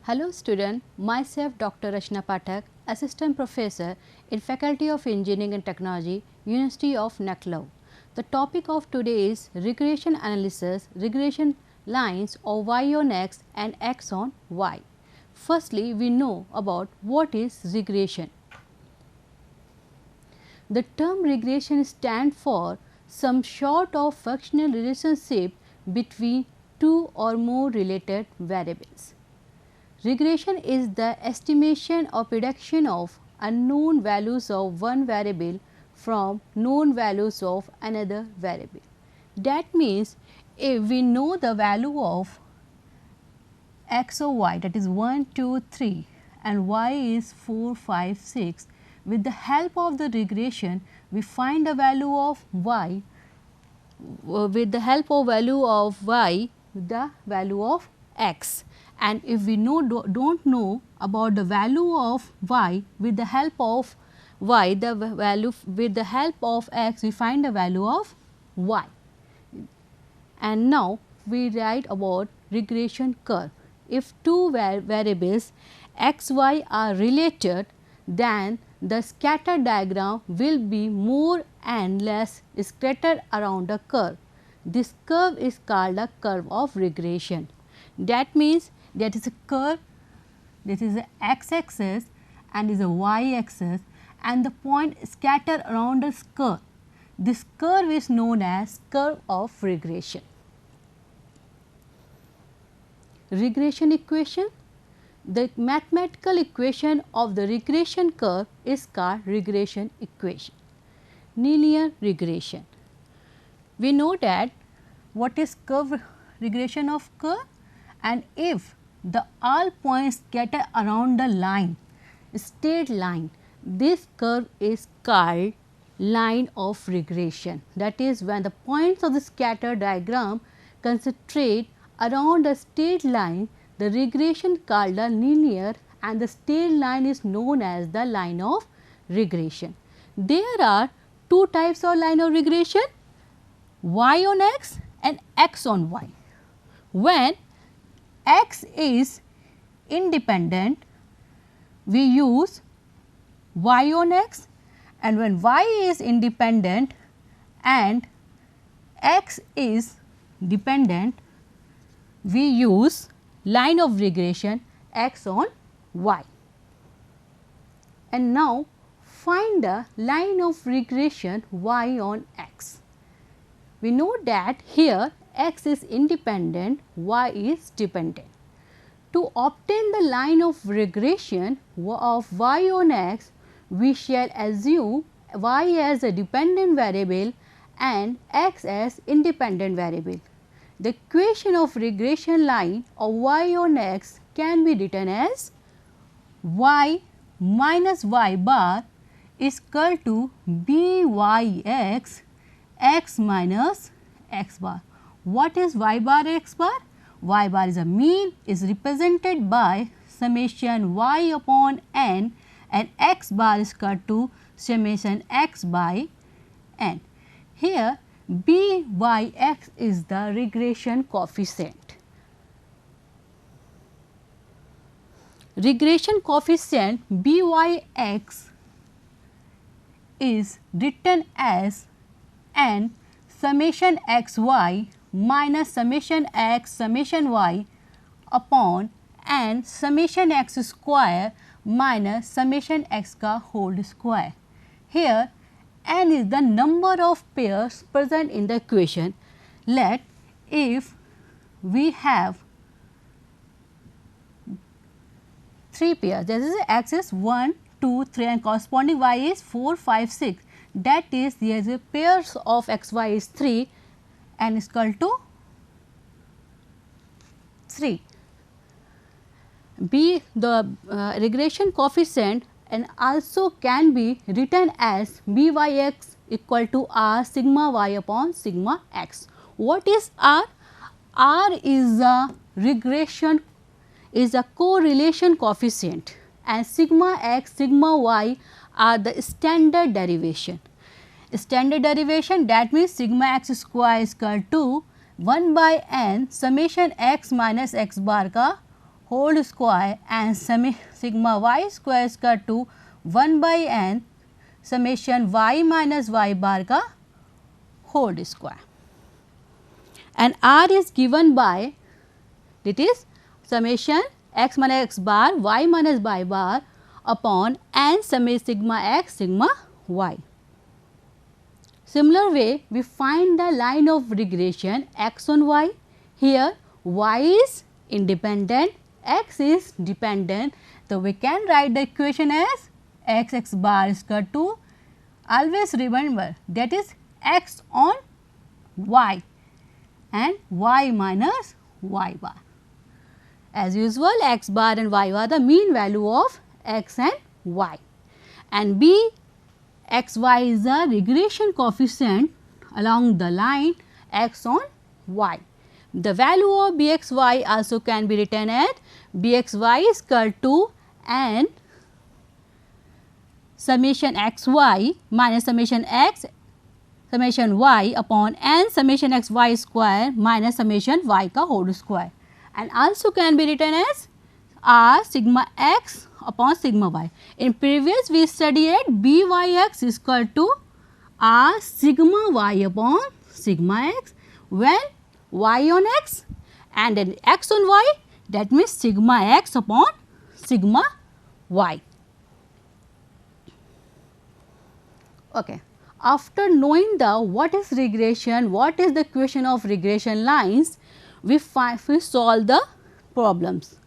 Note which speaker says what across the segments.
Speaker 1: Hello student, myself Dr. Rachna Pathak, Assistant Professor in Faculty of Engineering and Technology, University of Lucknow. The topic of today is regression analysis, regression lines of y on x and x on y. Firstly, we know about what is regression. The term regression stands for some sort of functional relationship between two or more related variables. Regression is the estimation or prediction of unknown values of one variable from known values of another variable. That means, if we know the value of x or y, that is 1, 2, 3 and y is 4, 5, 6, with the help of the regression we find the value of y, with the help of value of y, the value of x. And if we don't know about the value of y, with the help of y, the value with the help of x, we find the value of y. And now we write about regression curve. If two variables x, y are related, then the scatter diagram will be more and less scattered around the curve. This curve is called a curve of regression. That means, that is a curve, this is a x axis and is a y axis and the point scattered around this curve. This curve is known as curve of regression. Regression equation. The mathematical equation of the regression curve is called regression equation. Linear regression. We know that what is curve regression of curve, and if the all points scatter around the line, straight line, this curve is called line of regression. That is, when the points of the scatter diagram concentrate around a straight line, the regression called a linear and the straight line is known as the line of regression. There are two types of line of regression, y on x and x on y. When x is independent, we use y on x, and when y is independent and x is dependent, we use line of regression x on y. And now find the line of regression y on x. We know that here x is independent, y is dependent. To obtain the line of regression of y on x, we shall assume y as a dependent variable and x as independent variable. The equation of regression line of y on x can be written as y minus y bar is equal to byx x minus x bar. What is y bar x bar? Y bar is a mean, is represented by summation y upon n, and x bar is equal to summation x by n. Here byx is the regression coefficient. Regression coefficient byx is written as n summation xy minus summation x summation y upon n summation x square minus summation x ka whole square. Here n is the number of pairs present in the equation. Let if we have 3 pairs, that is x is 1, 2, 3 and corresponding y is 4, 5, 6. That is, there is a pairs of x y is 3 and is equal to 3. B the regression coefficient and also can be written as byx equal to r sigma y upon sigma x. What is r? R is a regression, is a correlation coefficient, and sigma x sigma y are the standard derivation. Standard derivation, that means sigma x square is equal to 1 by n summation x minus x bar ka whole square and sigma y square is equal to 1 by n summation y minus y bar का whole square, and r is given by, it is summation x minus x bar y minus y bar upon n summation sigma x sigma y. Similar way, we find the line of regression x on y. Here y is independent, x is dependent. So, we can write the equation as x bar is equal to, always remember that is x on y and y minus y bar. As usual, x bar and y are the mean value of x and y, and b x y is the regression coefficient along the line x on y. The value of b x y also can be written as b x y is equal to n summation x y minus summation x summation y upon n summation x y square minus summation y का whole square, and also can be written as r sigma x upon sigma y. In previous we studied b y x is equal to r sigma y upon sigma x, when y on x and then x on y, that means sigma x upon sigma y. Okay. After knowing the what is regression, what is the equation of regression lines, we solve the problems.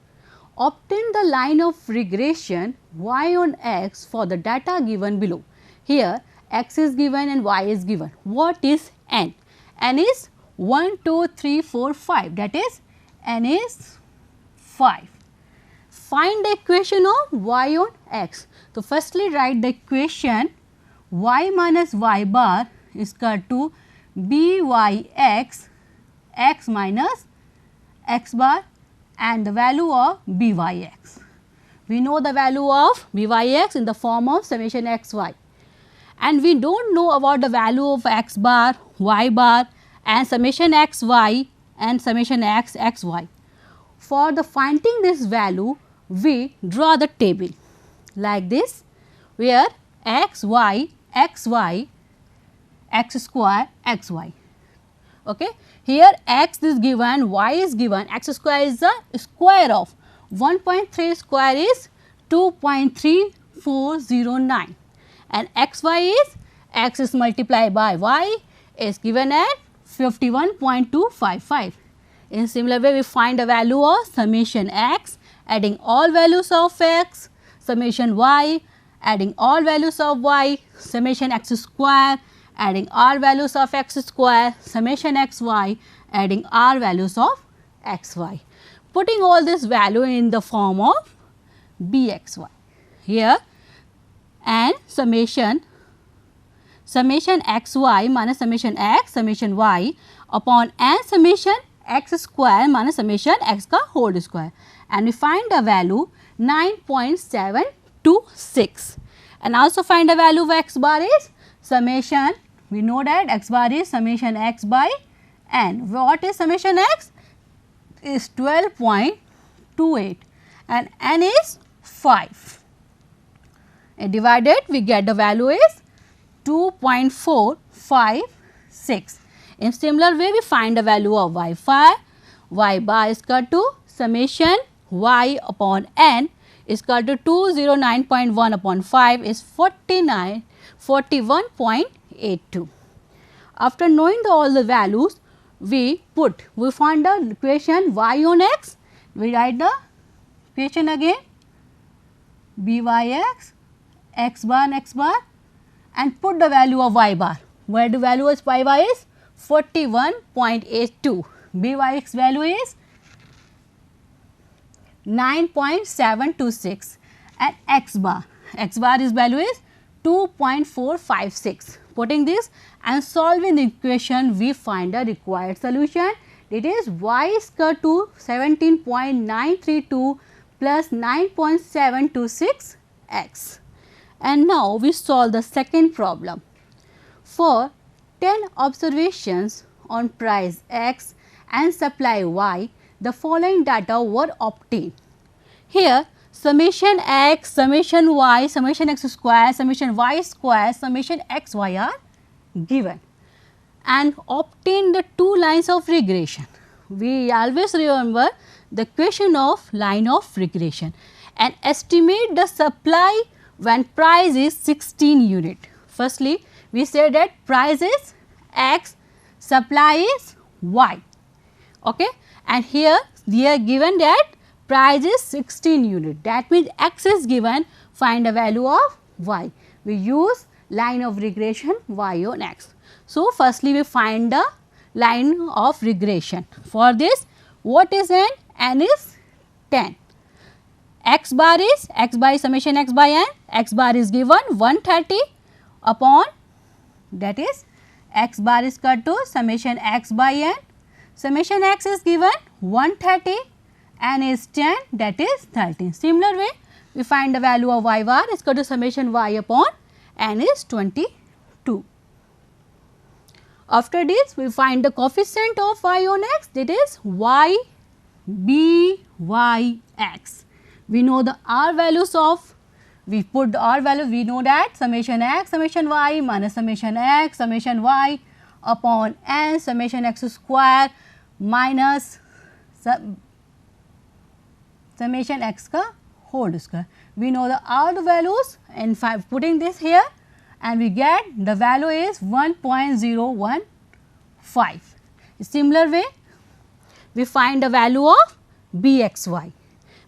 Speaker 1: Obtain the line of regression y on x for the data given below. Here x is given and y is given. What is n? N is 1, 2, 3, 4, 5, that is n is 5. Find the equation of y on x. So, firstly write the equation y minus y bar is equal to b y x, x minus x bar and the value of b y x. We know the value of b y x in the form of summation x y, and we do not know about the value of x bar, y bar and summation x y and summation x x y. For the finding this value, we draw the table like this, where x y x y x square x y. Okay. Here x is given, y is given, x square is the square of 1.3 square is 2.3409, and x y is x is multiplied by y is given at 51.255. In similar way, we find the value of summation x adding all values of x, summation y adding all values of y, summation x square adding all values of x square, summation x y adding all values of x y. Putting all this value in the form of b x y here, and summation x y minus summation x summation y upon n summation x square minus summation x ka whole square, and we find the value 9.726, and also find the value of x bar is summation, we know that x bar is summation x by n. What is summation x? Is 12.28 and n is 5, and divided we get the value is 2.456. In similar way, we find the value of y bar is equal to summation y upon n is equal to 209.1 upon 5 is 41.82. After knowing all the values, we find the equation y on x, we write the equation again b y x, x bar and x bar, and put the value of y bar, where the value is y bar is 41.82, b y x value is 9.726, and x bar is value is 2.456. Putting this and solving the equation, we find the required solution. It is y is equal to 17.932 plus 9.726 x. And now we solve the second problem. For 10 observations on price x and supply y, the following data were obtained. Here summation x, summation y, summation x square, summation y square, summation x y are given, and obtain the two lines of regression. We always remember the question of line of regression and estimate the supply when price is 16 unit. Firstly, we say that price is x, supply is y, okay, and here we are given that price is 16 unit, that means x is given, find the value of y. We use line of regression y on x. So, firstly we find the line of regression. For this, what is n? N is 10. X bar is x by summation x by n, x bar is given 130 upon, that is x bar is equal to summation x by n, summation x is given 130, n is 10, that is 13. Similar way, we find the value of y bar is equal to summation y upon n is 22. After this, we find the coefficient of y on x, that is y b y x. We know the r values of, we put the r value, we know that summation x summation y minus summation x summation y upon n summation x square minus summation x ka whole square. We know the r values, and putting this here, and we get the value is 1.015. Similar way, we find the value of bxy.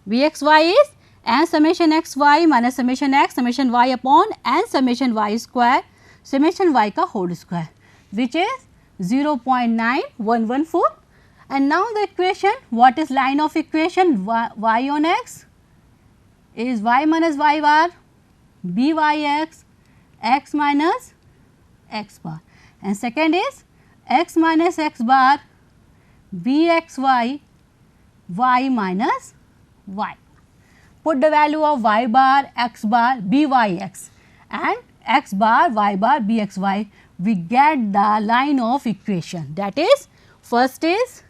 Speaker 1: Bxy is n summation xy minus summation x summation y upon n summation y square summation y ka whole square, which is 0.9114. And now the equation, what is line of equation? Y on x is y minus y bar byx x minus x bar, and second is x minus x bar bxy y minus y. Put the value of y bar, x bar, byx and x bar, y bar, bxy, we get the line of equation, that is first is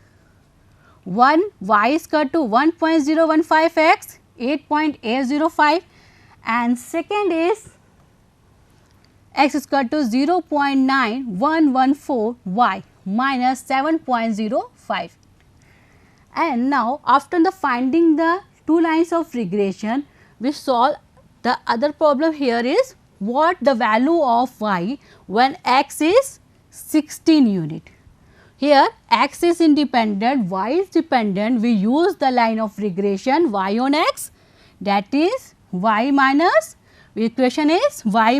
Speaker 1: 1 y is equal to 1.015 x 8.805, and second is x is equal to 0.9114 y minus 7.05. And now after the finding the two lines of regression, we solve the other problem. Here is what the value of y when x is 16 unit. Here x is independent, y is dependent, we use the line of regression y on x, that is y minus, equation is y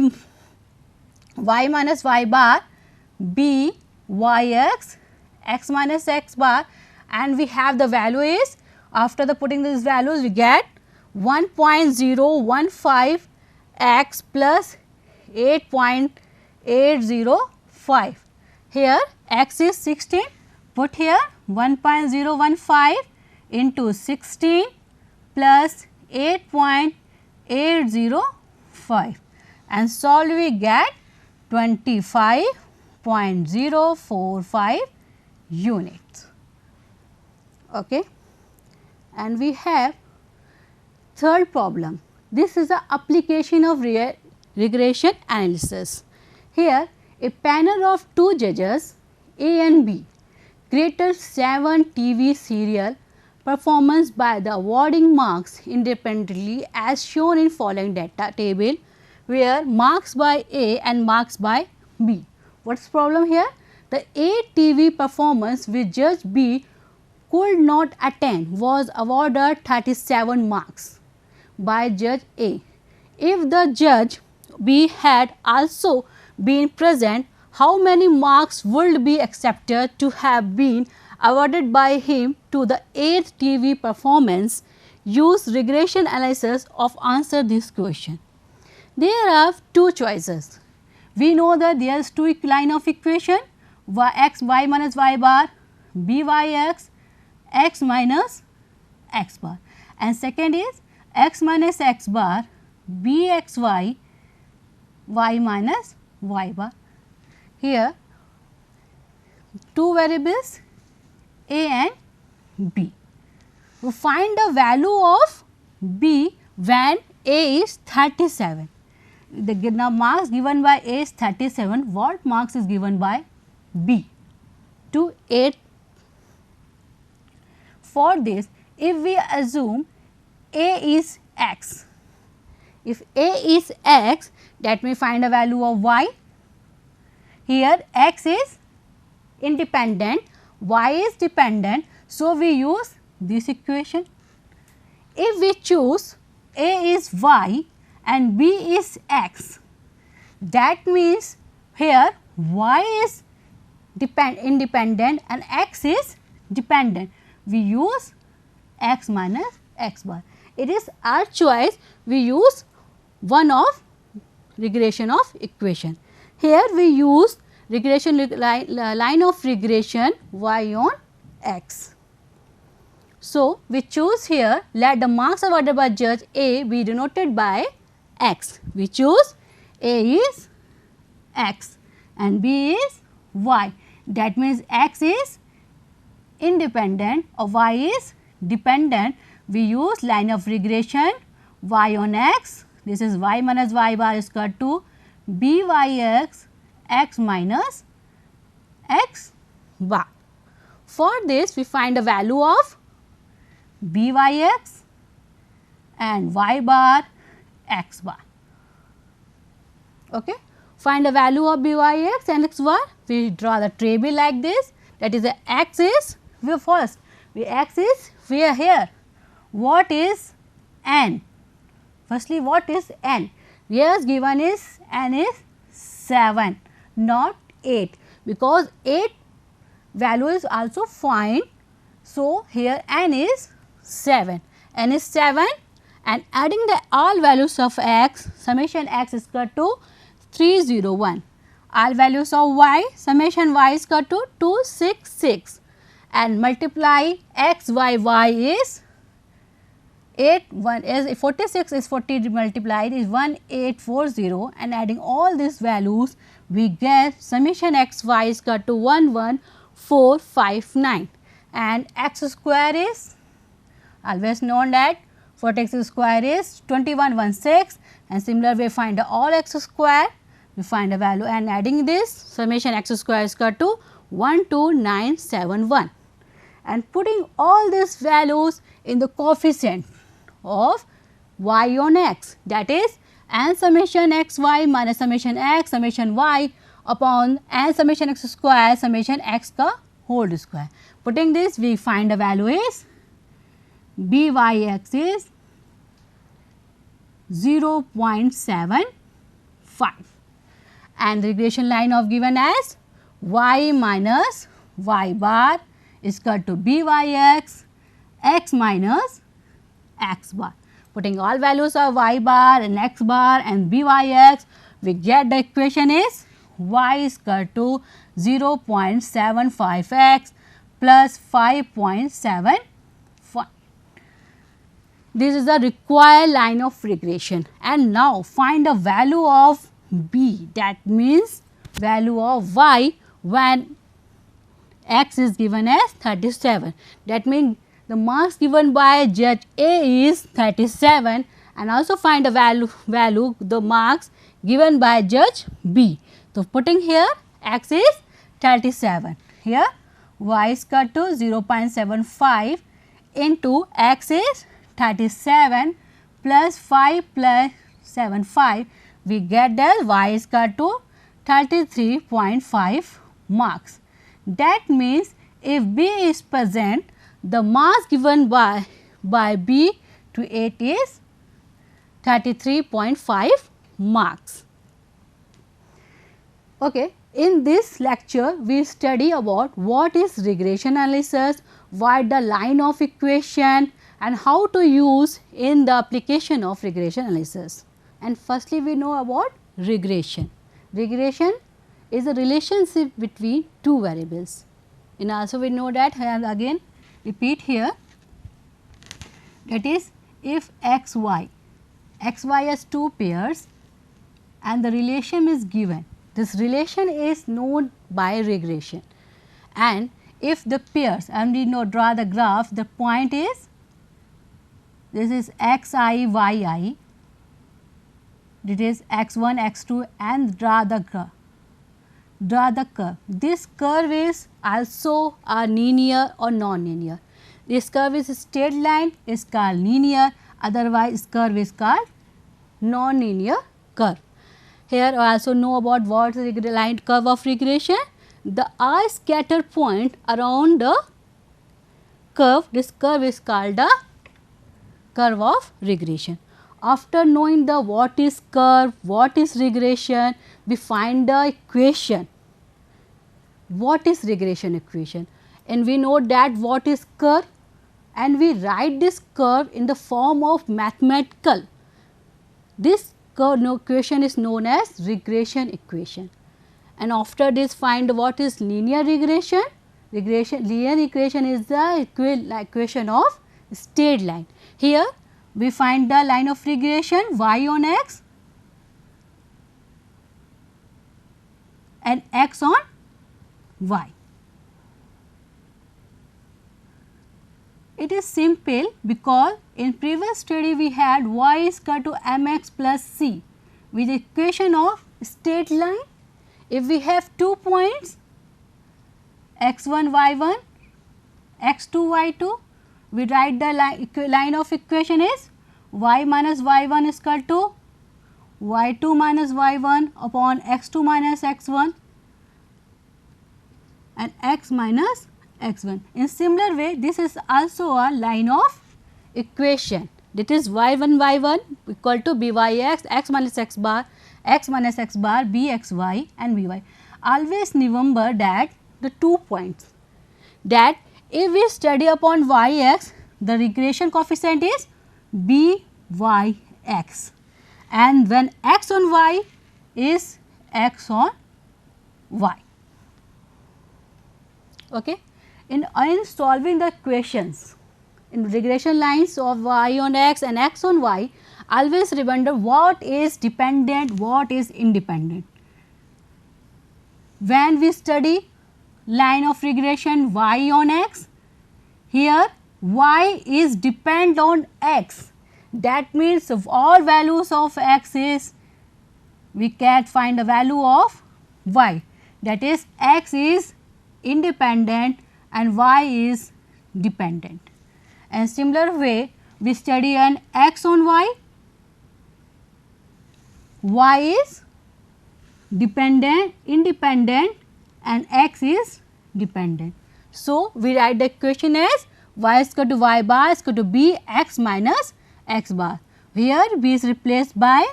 Speaker 1: minus y bar b yx x minus x bar, and we have the value is, after the putting these values we get 1.015 x plus 8.805. Here x is 16, put here 1.015 into 16 plus 8.805, and solve we get 25.045 units. Okay. And we have third problem. This is the application of regression analysis. Here a panel of two judges A and B created 7 TV serial performance by the awarding marks independently as shown in following data table, where marks by A and marks by B. What is the problem here? The A TV performance which judge B could not attain was awarded 37 marks by judge A. If the judge B had also been present, how many marks would be accepted to have been awarded by him to the 8th TV performance? Use regression analysis of answer this question. There are two choices. We know that there is two line of equation, x y minus y bar byx x minus x bar, and second is x minus x bar bxy y minus y bar. Here two variables A and B. We find the value of B when A is 37. The marks given by A is 37, what marks is given by B? To 8. For this, if we assume A is x, if A is x, that may find a value of y. Here x is independent, y is dependent, so we use this equation. If we choose A is y and B is x, that means here y is independent and x is dependent. We use x minus x bar. It is our choice, we use one of regression of equation. Here we use regression line of regression y on x. So, we choose here, let the marks awarded by judge A be denoted by x. We choose A is x and B is y. That means x is independent or y is dependent. We use line of regression y on x. This is y minus y bar is equal to b y x, x minus x bar. For this, we find a value of b y x and y bar x bar. Okay. Find the value of b y x and x bar. We draw the table like this. That is, the x is x is where here. What is n? Firstly, what is n? Here given is n is 7, not 8, because 8 value is also fine. So, here n is 7, n is 7, and adding the all values of x, summation x is equal to 301. All values of y, summation y is equal to 266, and multiply x y y is 8, 1 is 46 is 40 multiplied is 1840, and adding all these values we get summation x y is equal to 11459, and x square is always known that 4x square is 2116, and similar we find all x square, we find a value, and adding this summation x square is equal to 12971, and putting all these values in the coefficient of y on x, that is n summation x y minus summation y upon n summation x square summation x ka whole square. Putting this, we find the value is b y x is 0.75, and regression line of given as y minus y bar is equal to b y x, x minus x bar. Putting all values of y bar and x bar and b y x, we get the equation is y is equal to 0.75 x plus 5.75. This is the required line of regression, and now find the value of b, that means value of y when x is given as 37. That means the marks given by judge A is 37, and also find the value the marks given by judge B. So, putting here x is 37, here y is equal to 0.75 into x is 37 plus 5 plus 75, we get that y is equal to 33.5 marks. That means, if B is present, the marks given by B to 8 is 33.5 marks. Okay. In this lecture, we study about what is regression analysis, what the line of equation, and how to use in the application of regression analysis. And firstly, we know about regression. Regression is a relationship between two variables, and also we know that, and again repeat here, that is, if x y has two pairs and the relation is given, this relation is known by regression, and if the pairs, and we know draw the graph, the point is this is xi, yi, it is x1, x2 and draw the curve. This curve is also a linear or non-linear. This curve is a straight line, is called linear, otherwise curve is called non-linear curve. Here I also know about what is the line curve of regression. The R scatter point around the curve, this curve is called the curve of regression. After knowing the what is curve, what is regression, we find the equation. What is regression equation? And we know that what is curve, and we write this curve in the form of mathematical. This curve equation is known as regression equation. And after this find what is linear regression. Linear regression is the equation of straight line. Here we find the line of regression y on x and x on y. It is simple because in previous study we had y is equal to mx plus c with the equation of straight line. If we have 2 points x1 y1, x2 y2, we write the line of equation is y minus y1 is equal to y2 minus y1 upon x2 minus x1 and x minus x1. In similar way, this is also a line of equation. That is y1 y1 equal to byx, x minus x bar, bxy and by. Always remember that the 2 points, that if we study upon yx, the regression coefficient is byx, and when x on y is x on y. Okay. In solving the equations in regression lines of y on x and x on y, always remember what is dependent, what is independent. When we study line of regression y on x, here y is depend on x. That means of all values of x is, we can find the value of y, that is x is independent and y is dependent. And similar way we study an x on y is dependent, independent and x is dependent. So, we write the equation as y is equal to y bar is equal to b x minus x bar. Here b is replaced by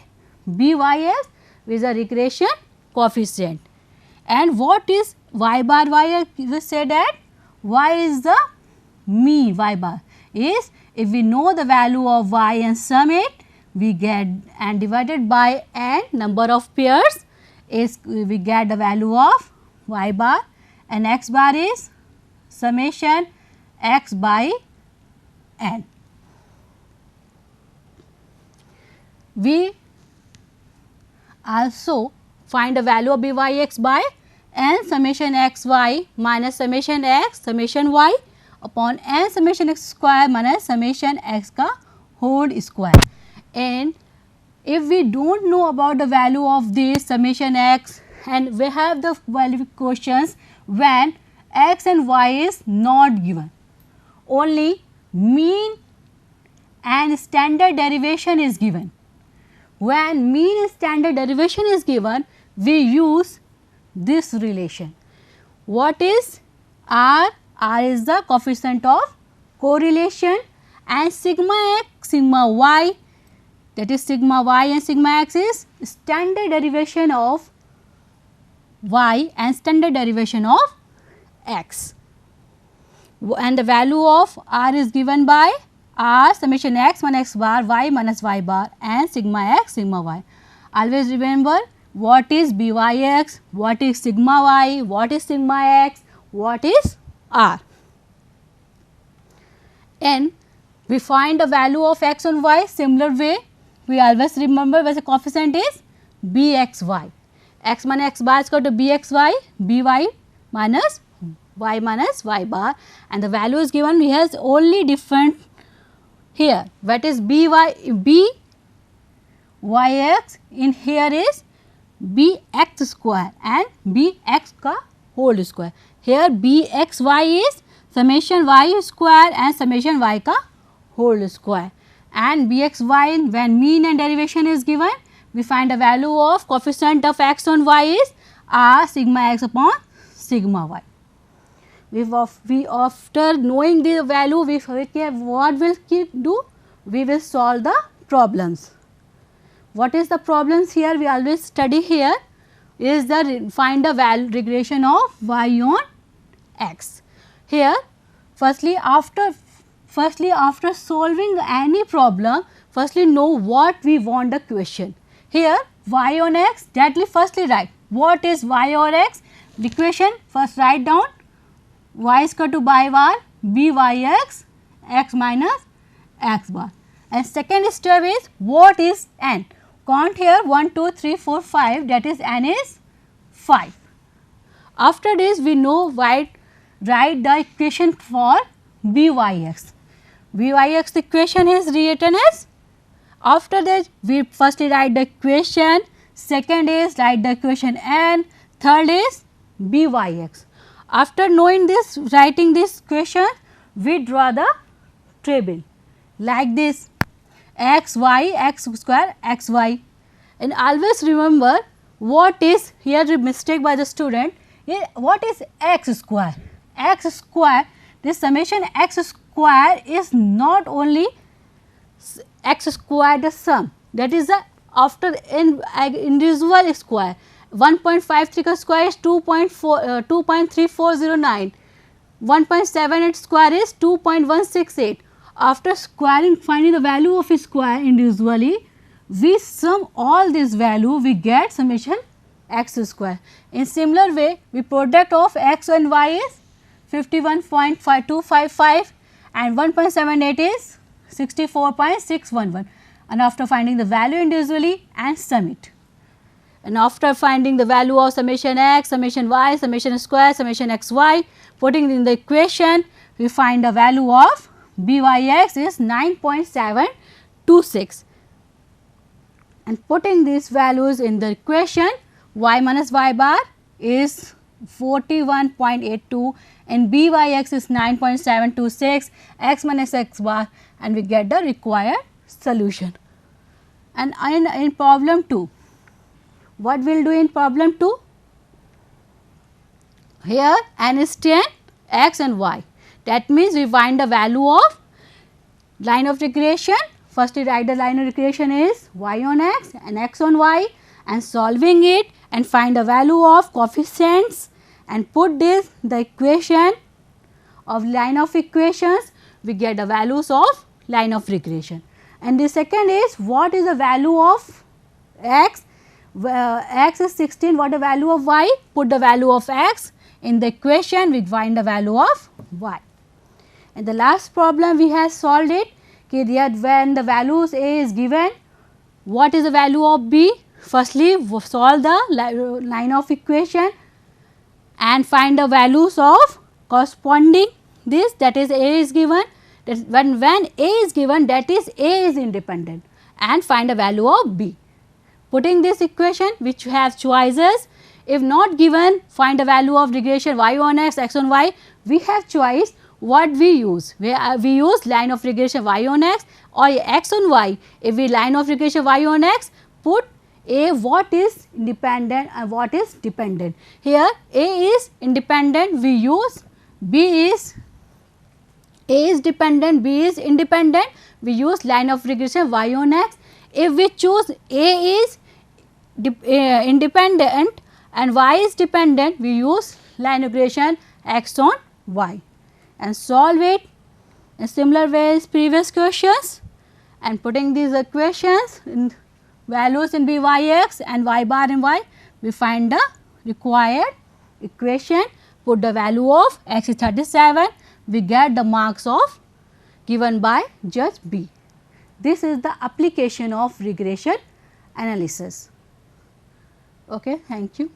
Speaker 1: bys with a regression coefficient. And what is y bar? We say that y is the mean, y bar is, if we know the value of y and sum it, we get, and divided by n number of pairs is, we get the value of y bar, and x bar is summation x by n. We also find the value of byx by n summation x y minus summation x summation y upon n summation x square minus summation x ka whole square. And if we do not know about the value of this summation x, and we have the value questions when x and y is not given, only mean and standard derivation is given. When mean and standard derivation is given, we use this relation. What is R? R is the coefficient of correlation, and sigma x, sigma y, that is sigma y and sigma x is standard derivation of y and standard derivation of x. And the value of R is given by R summation x minus x bar y minus y bar and sigma x sigma y. Always remember what is byx, what is sigma y, what is sigma x, what is R. And we find the value of x on y similar way. We always remember where the coefficient is bxy. X minus x bar is equal to bxy, by minus y bar, and the value is given. We have only different here what is b y x in here is b x square and b x ka whole square. Here b x y is summation y square and summation y ka whole square, and b x y when mean and derivation is given, we find the value of coefficient of x on y is r sigma x upon sigma y. We after knowing the value, what will do? We will solve the problems. What is the problems here? We always study here is the find the value regression of y on x. Here firstly after solving any problem, firstly know what we want the question. Here y on x, that we firstly write what is y on x, the equation first write down y is equal to y bar b y x x minus x bar, and second step is what is n, count here 1 2 3 4 5, that is n is 5. After this we know write the equation for b y x. b y x equation is written as, after that we firstly write the equation, second is write the equation n, third is b y x. After knowing this, writing this equation, we draw the table like this x y x square x y, and always remember what is here the mistake by the student, what is x square. X square, this summation x square is not only x square the sum, that is the after individual square. 1.53 square is 2.3409, 1.78 square is 2.168. After squaring, finding the value of a square individually, we sum all this value, we get summation x square. In similar way, we product of x and y is 51.255 and 1.78 is 64.611, and after finding the value individually and sum it. And after finding the value of summation x, summation y, summation square, summation x y, putting in the equation, we find the value of b y x is 9.726, and putting these values in the equation, y minus y bar is 41.82 and b y x is 9.726, x minus x bar, and we get the required solution. And in problem 2, what we will do in problem 2? Here n is 10, x and y. That means we find the value of line of regression. First we write the line of regression is y on x and x on y, and solving it and find the value of coefficients and put this the equation of line of equations, we get the values of line of regression. And the second is what is the value of x, x is 16, what the value of y, put the value of x in the equation, we find the value of y. And the last problem we have solved it, when the values a is given, what is the value of b, firstly solve the line of equation and find the values of corresponding this, that is a is given, that when a is given, that is a is independent, and find the value of b. Putting this equation which have choices, if not given, find the value of regression y on x, x on y, we have choice what we use. We use line of regression y on x or x on y. If we line of regression y on x, put a what is independent and what is dependent. Here a is independent, we use b is a is dependent, b is independent, we use line of regression y on x. If we choose a is independent and y is dependent, we use line of regression x on y, and solve it in similar way as previous questions, and putting these equations in values in b y x and y bar in y, we find the required equation, put the value of x is 37, we get the marks of given by judge B. This is the application of regression analysis. Okay, thank you.